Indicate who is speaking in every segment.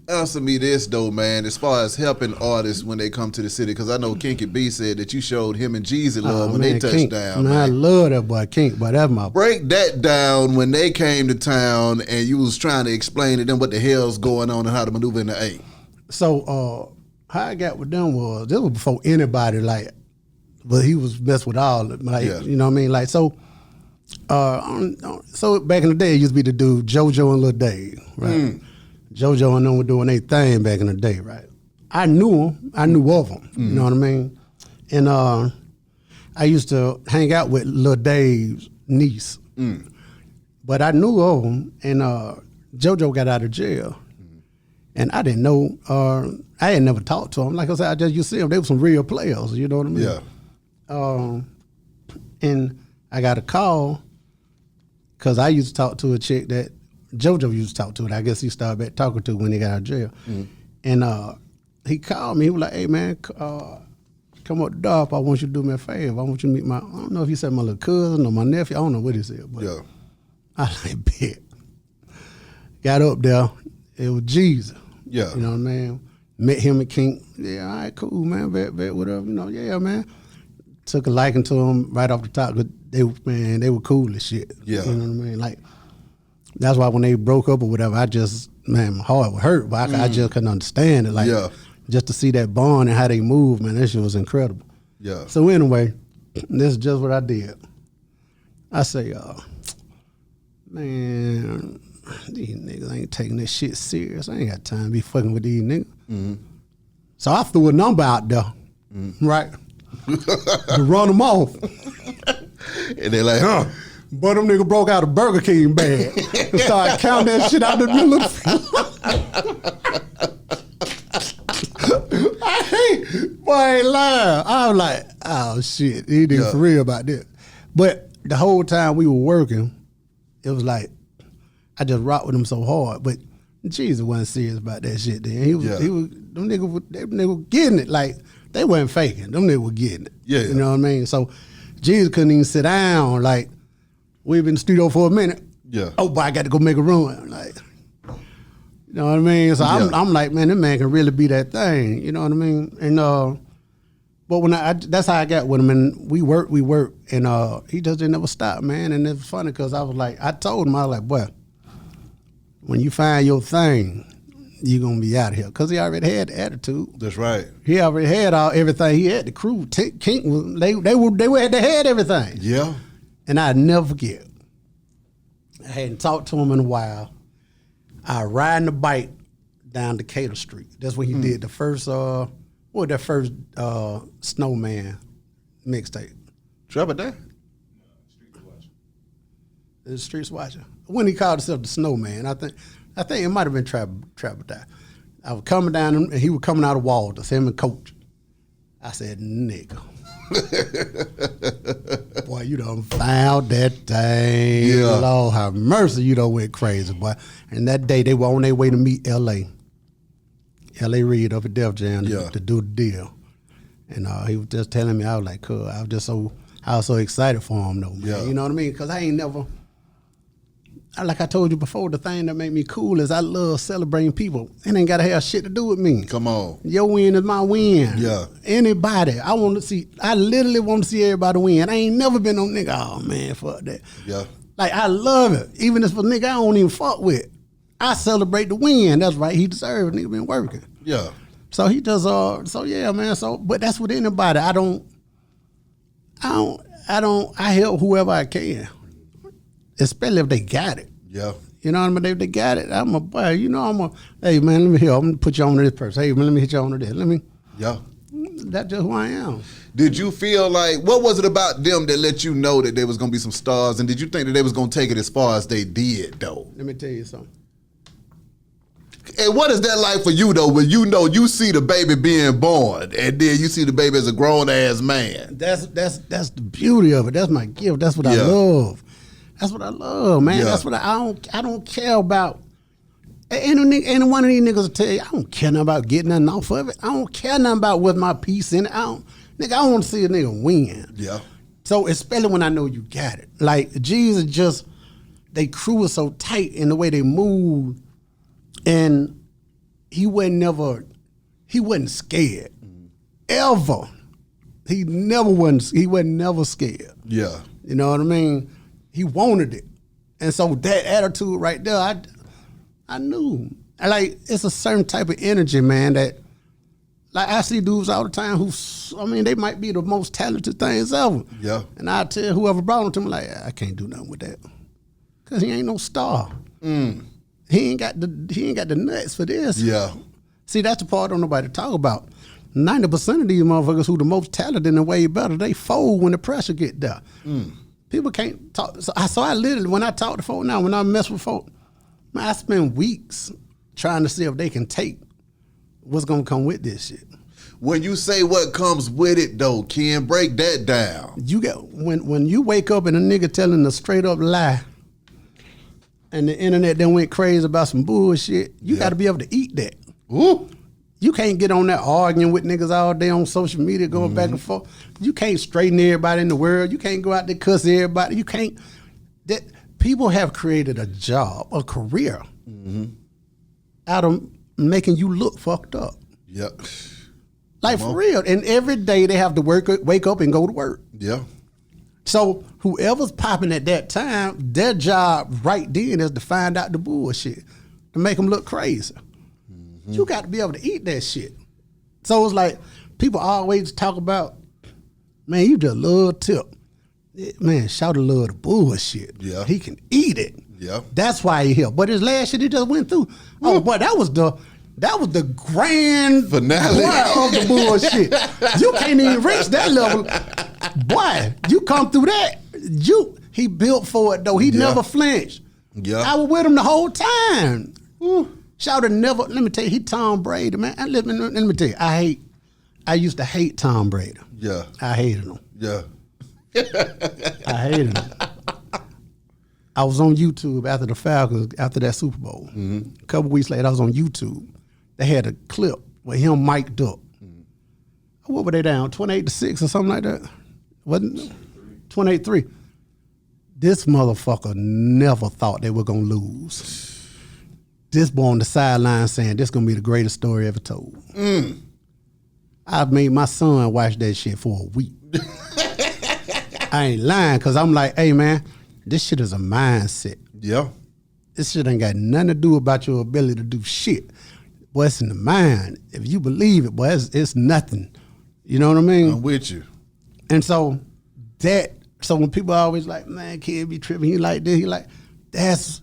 Speaker 1: Answer me this though, man. As far as helping artists when they come to the city, because I know Kinky B said that you showed him and Jeezy love when they touched
Speaker 2: Kink,
Speaker 1: down.
Speaker 2: Man, I love that boy Kink, but that's my
Speaker 1: break that down when they came to town and you was trying to explain to them what the hell's going on and how to maneuver in the A.
Speaker 2: So how I got with them was this was before anybody but he was best with all of them, you know what I mean? Like so back in the day it used to be the dude JoJo and Lil Dave, right? JoJo and them were doing their thing back in the day, right? I knew them. I knew of them. You know what I mean? And I used to hang out with Lil Dave's niece. But I knew of them, and JoJo got out of jail. And I didn't know, I had never talked to him. Like I said, I just used to see them. They were some real players, you know what I mean?
Speaker 1: Yeah.
Speaker 2: And I got a call, because I used to talk to a chick that JoJo used to talk to, and I guess he started back talking to when he got out of jail. And he called me. He was like, "Hey man, come up the door. I want you to do me a favor. I want you to meet I don't know if he said my little cousin or my nephew. I don't know what he said, but I like bet. Got up there. It was Jeezy.
Speaker 1: Yeah.
Speaker 2: You know what I mean? Met him at King. Yeah, all right, cool, man. Bet, whatever. You know, yeah, man. Took a liking to him right off the top. They were cool as shit.
Speaker 1: Yeah.
Speaker 2: You know what I mean? Like, that's why when they broke up or whatever, my heart would hurt, but I just couldn't understand it. Like, just to see that bond and how they move, man, that shit was incredible.
Speaker 1: Yeah.
Speaker 2: So anyway, this is just what I did. I say, man, these niggas ain't taking this shit serious. I ain't got time to be fucking with these niggas. So I threw a number out there, right? To run them off.
Speaker 1: And they're like, huh?
Speaker 2: But them niggas broke out a Burger King bag and started counting that shit out the middle of the boy, I ain't lying. I was like, oh shit, he niggas for real about this. But the whole time we were working, it was like, I just rocked with him so hard. But Jesus wasn't serious about that shit then. Them niggas were getting it. Like, they wasn't faking. Them niggas were getting it.
Speaker 1: Yeah.
Speaker 2: You know what I mean? So Jesus couldn't even sit down. Like, we been in the studio for a minute.
Speaker 1: Yeah.
Speaker 2: Oh, boy, I got to go make a run. Like, you know what I mean? So I'm like, man, that man can really be that thing. You know what I mean? And but when that's how I got with him. And we worked, and he just didn't ever stop, man. And it's funny because I was like, I told him, I was like, boy, when you find your thing, you're gonna be out of here. Cause he already had the attitude.
Speaker 1: That's right.
Speaker 2: He already had everything. He had the crew. Kink, they had everything.
Speaker 1: Yeah. And
Speaker 2: I'd never forget. I hadn't talked to him in a while. I riding the bike down Decatur Street. That's when he did the first Snowman mixtape.
Speaker 1: Trevor Day?
Speaker 2: The Streets Watcher. When he called himself the Snowman, I think it might have been Trevor Day. I was coming down and he was coming out of Walters, him and Coach. I said, nigga. Boy, you done found that thing.
Speaker 1: Yeah.
Speaker 2: Lord have mercy, you done went crazy, boy. And that day they were on their way to meet L.A. L.A. Reid up at Def Jam to do the deal. And he was just telling me, I was like, cool. I was so excited for him though, man.
Speaker 1: Yeah.
Speaker 2: You know what I mean? Because I ain't never, like I told you before, the thing that made me cool is I love celebrating people. It ain't got to have shit to do with me.
Speaker 1: Come on.
Speaker 2: Your win is my win.
Speaker 1: Yeah.
Speaker 2: Anybody. I literally want to see everybody win. I ain't never been no nigga, oh man, fuck that.
Speaker 1: Yeah.
Speaker 2: Like, I love it. Even if a nigga I don't even fuck with. I celebrate the win. That's right. He deserved it. Nigga been working.
Speaker 1: Yeah.
Speaker 2: So he does, yeah, man. So, but that's with anybody. I help whoever I can. Especially if they got it.
Speaker 1: Yeah.
Speaker 2: You know what I mean? If they got it, hey man, let me hear. I'm gonna put you on to this person. Hey man, let me hit you on to this.
Speaker 1: Yeah.
Speaker 2: That's just who I am.
Speaker 1: Did you feel like, what was it about them that let you know that there was gonna be some stars, and did you think that they was gonna take it as far as they did though?
Speaker 2: Let me tell you something.
Speaker 1: And what is that like for you though, when you know you see the baby being born, and then you see the baby as a grown ass man?
Speaker 2: That's the beauty of it. That's my gift. That's what I love. That's what I love, man.
Speaker 1: Yeah.
Speaker 2: That's what I don't care about. Any one of these niggas will tell you, I don't care nothing about getting nothing off of it. I don't care nothing about what's my piece in it. I want to see a nigga win.
Speaker 1: Yeah.
Speaker 2: So especially when I know you got it. Like Jesus they crew is so tight in the way they move, and he wasn't scared. Ever. He wasn't never scared.
Speaker 1: Yeah.
Speaker 2: You know what I mean? He wanted it. And so that attitude right there, I knew. Like, it's a certain type of energy, man, that, like, I see dudes all the time they might be the most talented things ever.
Speaker 1: Yeah.
Speaker 2: And I tell whoever brought them to me, like, I can't do nothing with that. Because he ain't no star. He ain't got the nuts for this.
Speaker 1: Yeah.
Speaker 2: See, that's the part don't nobody talk about. 90% of these motherfuckers who the most talented and way better, they fold when the pressure get there. People can't talk. So I literally, when I talk to folk now, when I mess with folk, man, I spend weeks trying to see if they can take what's gonna come with this shit.
Speaker 1: When you say what comes with it, though, Ken, break that down.
Speaker 2: You get when you wake up and a nigga telling a straight up lie, and the internet then went crazy about some bullshit, you got to be able to eat that.
Speaker 1: Ooh.
Speaker 2: You can't get on there arguing with niggas all day on social media, going back and forth. You can't straighten everybody in the world. You can't go out there cuss everybody. You can't. That people have created a job, a career, out of making you look fucked up.
Speaker 1: Yep.
Speaker 2: Like for real. And every day they have to wake up and go to work.
Speaker 1: Yeah.
Speaker 2: So whoever's popping at that time, their job right then is to find out the bullshit, to make them look crazy. You got to be able to eat that shit. So it's like, people always talk about, man, you just love Tip. Man, shout love the bullshit.
Speaker 1: Yeah.
Speaker 2: He can eat it.
Speaker 1: Yeah.
Speaker 2: That's why he here. But his last shit he just went through, oh boy, that was the grand
Speaker 1: finale
Speaker 2: of the bullshit. You can't even reach that level. Boy, you come through that. He built for it though. He never flinched.
Speaker 1: Yeah.
Speaker 2: I was with him the whole time. Shout never, let me tell you, he Tom Brady, man. Let me tell you, I used to hate Tom Brady.
Speaker 1: Yeah.
Speaker 2: I hated him.
Speaker 1: Yeah.
Speaker 2: I hated him. I was on YouTube after the Falcons, after that Super Bowl. A couple weeks later, I was on YouTube. They had a clip with him mic'd up. What were they down, 28-6 or something like that? Wasn't it? 28-3. This motherfucker never thought they were going to lose. This boy on the sideline saying, this going to be the greatest story ever told. I made my son watch that shit for a week. I ain't lying, because I'm like, hey, man, this shit is a mindset.
Speaker 1: Yeah.
Speaker 2: This shit ain't got nothing to do about your ability to do shit. Boy, it's in the mind. If you believe it, boy, it's nothing. You know what I mean?
Speaker 1: I'm with you.
Speaker 2: And so when people always like, man, kid be tripping, he like this, he like, that's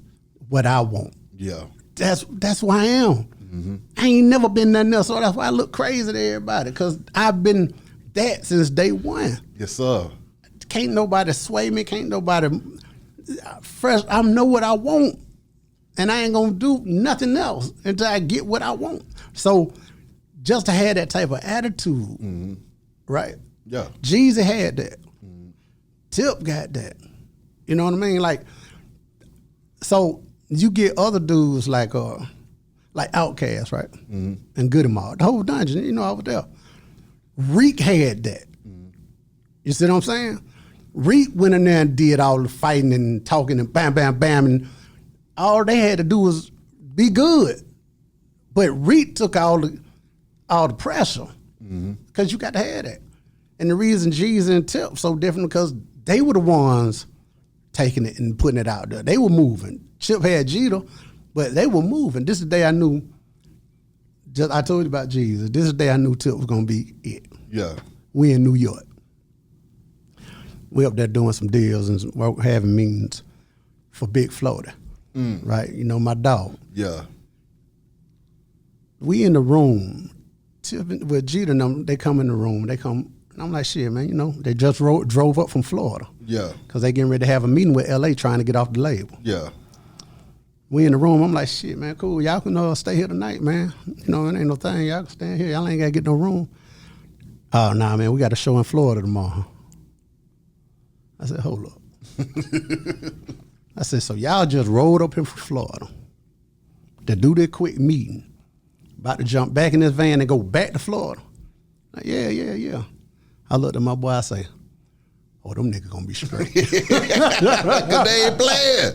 Speaker 2: what I want.
Speaker 1: Yeah.
Speaker 2: That's why I am. I ain't never been nothing else, so that's why I look crazy to everybody, because I've been that since day one.
Speaker 1: Yes, sir.
Speaker 2: Can't nobody sway me, can't nobody fresh. I know what I want, and I ain't gonna do nothing else until I get what I want. So just to have that type of attitude, right?
Speaker 1: Yeah.
Speaker 2: Jeezy had that. Tip got that. You know what I mean? Like, so you get other dudes like Outkast, right? And Goody Mob, the whole dungeon, you know, over there. Reek had that. You see what I'm saying? Reek went in there and did all the fighting and talking and bam, bam, bam, and all they had to do was be good. But Reek took all the pressure, because you got to have that. And the reason Jeezy and Tip so different, because they were the ones taking it and putting it out there. They were moving. Chip had Jeter, but they were moving. This is the day I knew, I told you about Jesus. This is the day I knew Tip was going to be it.
Speaker 1: Yeah.
Speaker 2: We in New York. We up there doing some deals and having meetings for Big Florida, right? You know, my dog.
Speaker 1: Yeah.
Speaker 2: We in the room. Tip with Jeter and them, they come in the room. They come, and I'm like, shit, man, you know, they just drove up from Florida.
Speaker 1: Yeah.
Speaker 2: Because they getting ready to have a meeting with LA trying to get off the label.
Speaker 1: Yeah.
Speaker 2: We in the room. I'm like, shit, man, cool. Y'all can stay here tonight, man. You know, it ain't no thing. Y'all can stay here. Y'all ain't got to get no room. Oh, nah, man, we got a show in Florida tomorrow. I said, hold up. I said, so y'all just rolled up here from Florida to do that quick meeting, about to jump back in this van and go back to Florida. Like, yeah. I looked at my boy, I say, oh, them niggas gonna be straight.
Speaker 1: Because they ain't playing.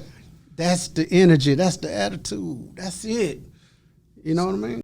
Speaker 2: That's the energy, that's the attitude, that's it. You know what I mean?